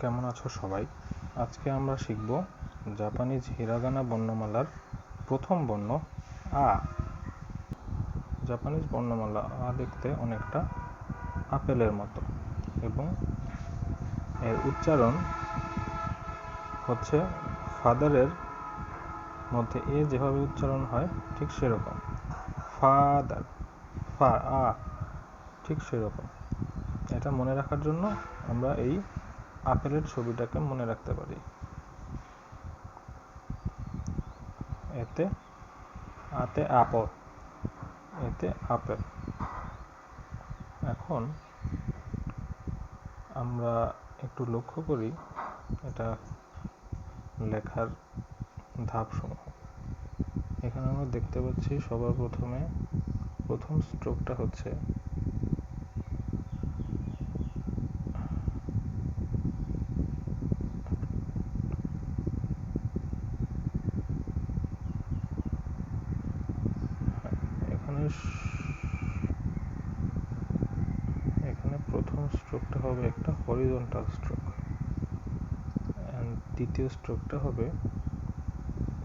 কেমন আছো সবাই? আজকে আমরা শিখব জাপানিজ হিরাগানা বর্ণমালার প্রথম বর্ণ আ। জাপানিজ বর্ণমালা আ দেখতে অনেকটা আপেলের মতো এবং এর উচ্চারণ হচ্ছে ফাদারের মধ্যে এ যেভাবে উচ্চারণ হয় ঠিক সেরকম, ফাদার, ফা, আ, ঠিক সেরকম। এটা মনে রাখার জন্য আমরা এই আপেলের ছবিটাকে মনে রাখতে পারি। এতে আতে আপেল, এতে আপেল। এখন আমরা একটু লক্ষ্য করি এটা লেখার ধাপসমূহ। এখানে আমরা দেখতে পাচ্ছি সবার প্রথমে প্রথম স্ট্রোকটা হচ্ছে এখানে প্রথম স্ট্রোকটা হবে একটা হরিজন্টাল স্ট্রোক, দ্বিতীয় স্ট্রোকটা হবে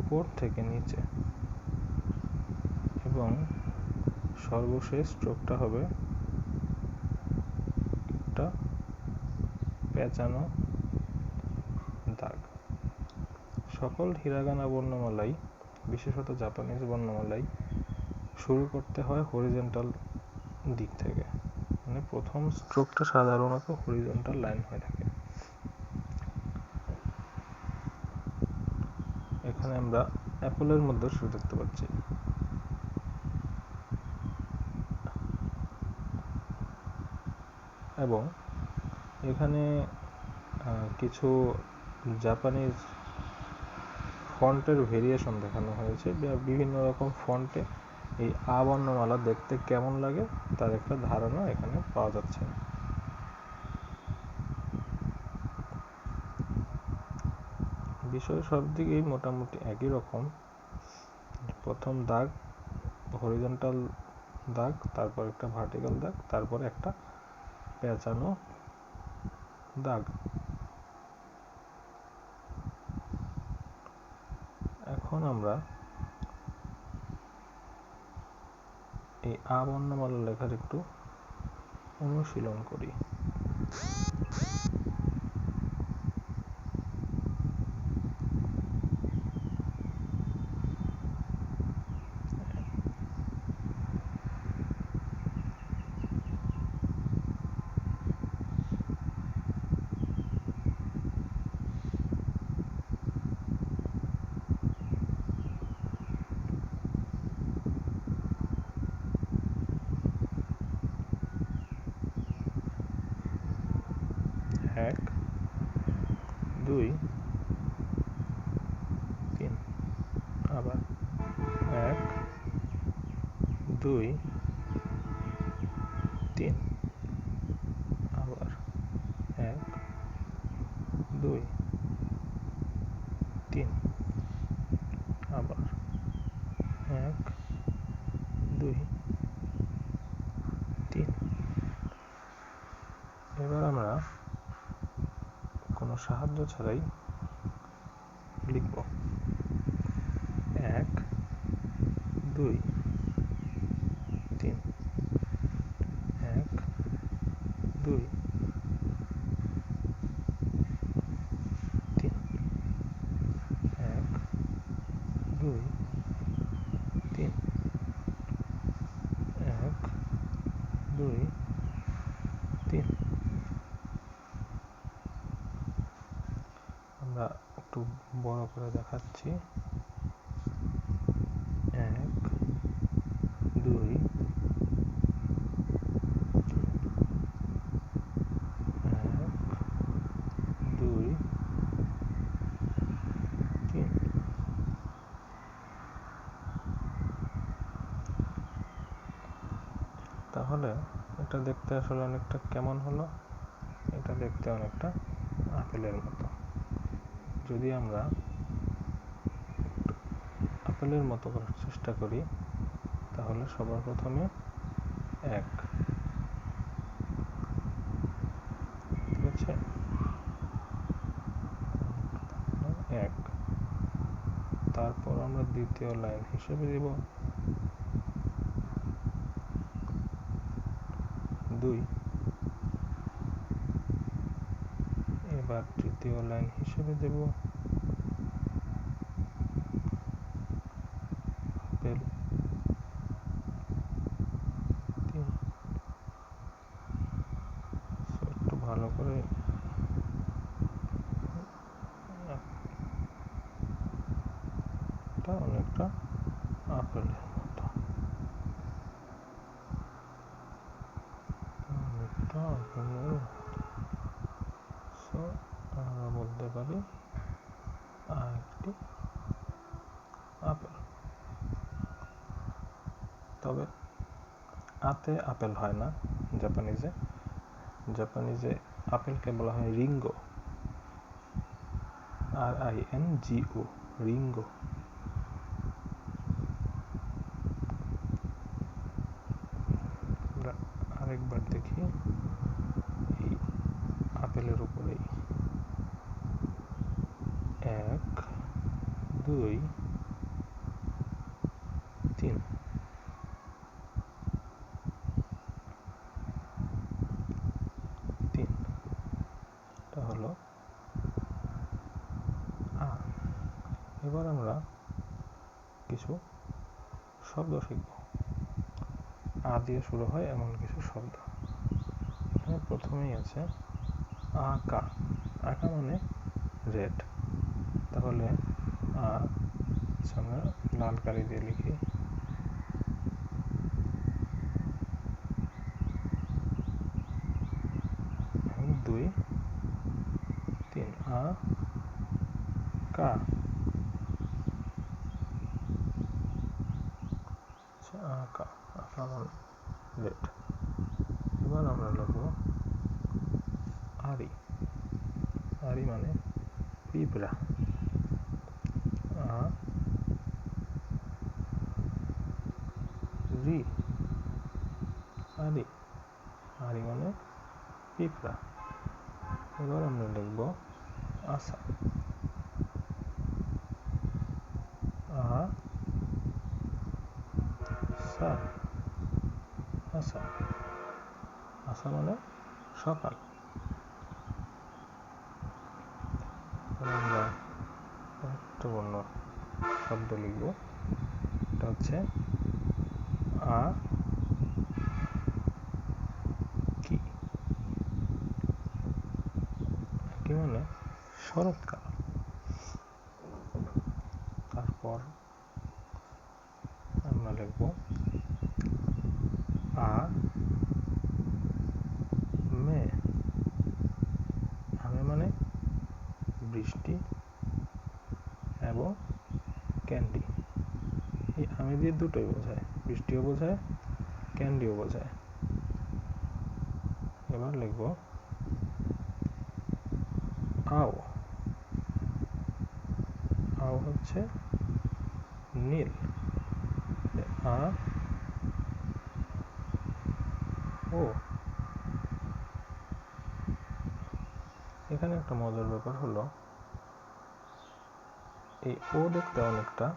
উপর থেকে নিচে, এবং সর্বশেষ স্ট্রোকটা হবে একটা পেঁচানো দাগ। সকল হিরাগানা বর্ণমালাই, বিশেষত জাপানিজ বর্ণমালাই শুরু করতে হয় হরিজন্টাল দিক থেকে, মানে প্রথম স্ট্রোকটা সাধারণত হরিজন্টাল লাইন হয়ে থাকে। এখানে আমরা অ্যাপলের মধ্যে শুরু দেখতে পাচ্ছি। এবং এখানে কিছু জাপানিজ ফন্টের ভেরিয়েশন দেখানো হয়েছে। বিভিন্ন রকম ফন্টে এই আ বর্ণমালা দেখতে কেমন লাগে তার একটা ধারণা এখানে পাওয়া যাচ্ছে। বিষয় সব দিকেই মোটামুটি একই রকম। প্রথম দাগ হরিজন্টাল দাগ, তারপর একটা ভার্টিক্যাল দাগ, তারপর একটা পেঁচানো দাগ। এখন আমরা এই আ বর্ণমালা লেখার একটু অনুশীলন করি। এক, দুই, তিন, আবার এক, দুই, তিন, আবার এক, দুই, তিন, আবার এক, দুই, তিন। এবার আমরা কোনো সাহায্য ছাড়াই লিখব। এক, দুই, তিন, এক, দুই, তিন, এক, দুই, তিন, এক, দুই, তিন। আমরা একটু বড় করে দেখাচ্ছি। এক, দুই, এক, দুই, তিন। তাহলে এটা দেখতে আসলে অনেকটা কেমন হলো? এটা দেখতে অনেকটা আপেলের মতো। যদি আমরা আপেলের মতো করার চেষ্টা করি তাহলে সবার প্রথমে এক, ঠিক আছে, তারপর আমরা দ্বিতীয় লাইন হিসেবে দিব 2। এবার তৃতীয় লাইন হিসেবে দেব আপেল 3। একটু ভালো করে অনেকটা আপেলের মতো, অনেকটা আপেলের মতো। সো আমরা বলতে পারি আরেকটি আপেল। তবে আতে আপেল হয় না জাপানিজে। জাপানিজে আপেলকে বলা হয় রিঙ্গো, RINGO, রিঙ্গো। আরেকবার দেখি এই আপেলের উপরেই 1 2 3। এটা হলো আ। এবার আমরা কিছু শব্দ শিখব। আ দিয়ে শুরু হয় এমন কিছু শব্দ। এখানে প্রথমেই আছে আকা। আকা মানে রেড। তাহলে আমরা লাল কালি দিয়ে লিখি 2 3 কা। আকা, আকা মানে রেড। এবার আমরা লিখব আরি। আরি মানে পিঁপড়া। রি, আরি, আরি মানে পিঁপড়া। এবার আমরা লিখব আসা। আসা, আসা মানে সকাল। আমরা গুরুত্বপূর্ণ শব্দ লিখব। এটা হচ্ছে কি। কি মানে শরৎকাল। তারপর আমরা লিখব আমে। আমে মানে বৃষ্টি এবং ক্যান্ডি। এই আমে দিয়ে দুটোই বোঝায়, বৃষ্টিও বোঝায়, ক্যান্ডিও বোঝায়। এবার লিখব আও। আও হচ্ছে নীল। ও। এখানে একটা মজার ব্যাপার হলো এই ও দেখতে অনেকটা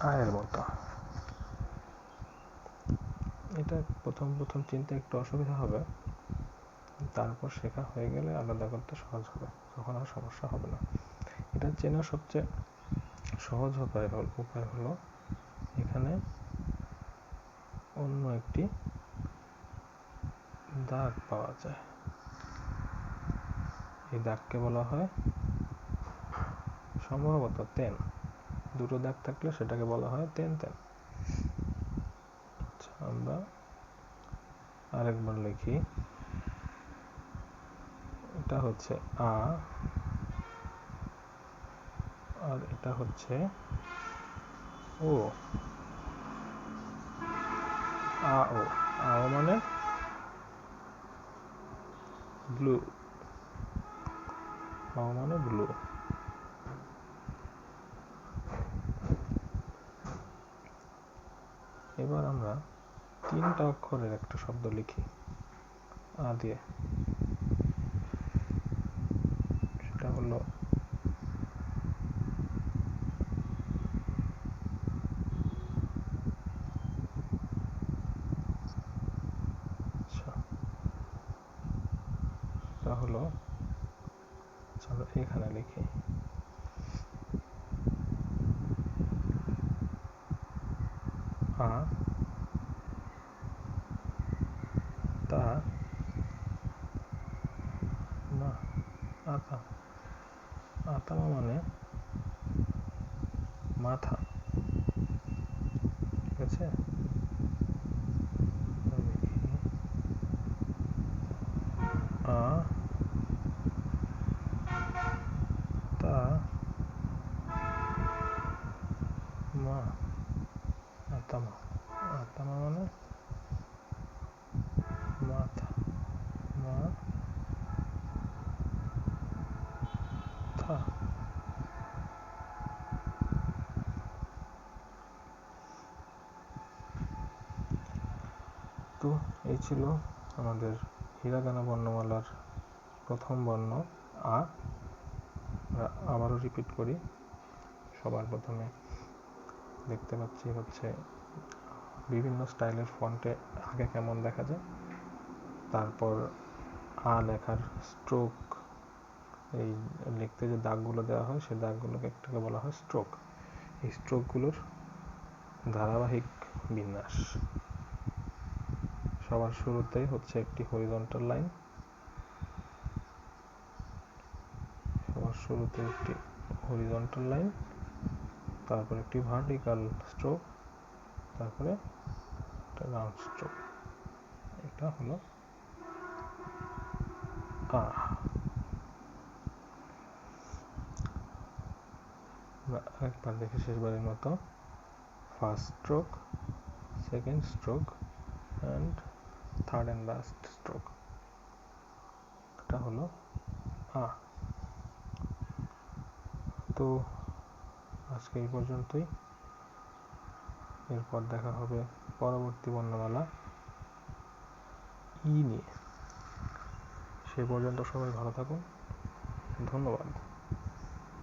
আয়ের মতো। এটা প্রথম চিনতে একটু অসুবিধা হবে, তারপর শেখা হয়ে গেলে আলাদা করতে সহজ হবে, তখন আর সমস্যা হবে না। এটা চেনার সবচেয়ে সহজ উপায় হলো এখানে অন্য একটি দাগ পাওয়া যায়। এই দাগকে বলা হয় সম্ভবত তেন। দুটো দাগ থাকলে সেটাকে বলা হয় তেন। আচ্ছা, আমরা আরেকবার লিখি। এটা হচ্ছে আ, আর এটা হচ্ছে ও। আও। আও মানে ব্লু। আও মানে ব্লু। এবার আমরা 3টা অক্ষরের একটা শব্দ লিখি আ দিয়ে। সেটা হলো চলো এখানে লিখি আ তা মা আতা। আতামা মানে মাথা, ঠিক আছে। আ তা মা আতামা। আতামা মানে মাথা, মাথা। তো এই ছিল আমাদের হিরাগানা বর্ণমালার প্রথম বর্ণ আ। আবারও রিপিট করি। সবার প্রথমে দেখতে পাচ্ছি হচ্ছে বিভিন্ন স্টাইলের ফন্টে আগে কেমন দেখা যায়, তারপর আ লেখার স্ট্রোক, এই লিখতে যে দাগগুলো দেওয়া হয় সেই দাগগুলোকে একটাকে বলা হয় স্ট্রোক। এই স্ট্রোকগুলোর ধারাবাহিক বিন্যাস। সবার শুরুতে হচ্ছে একটি হরিজন্টাল লাইন, তারপর একটি ভার্টিক্যাল স্ট্রোক, তারপরে একটা রাউন্ড স্ট্রোক। এটা হলো আ। একবার দেখি শেষবারের মতো। First stroke, second stroke and third and last stroke. এটা হলো আ। তো আজকে এই পর্যন্তই। এরপর দেখা হবে পরবর্তী বর্ণমালা ই নিয়ে। সে পর্যন্ত সবাই ভালো থাকুন, ধন্যবাদ।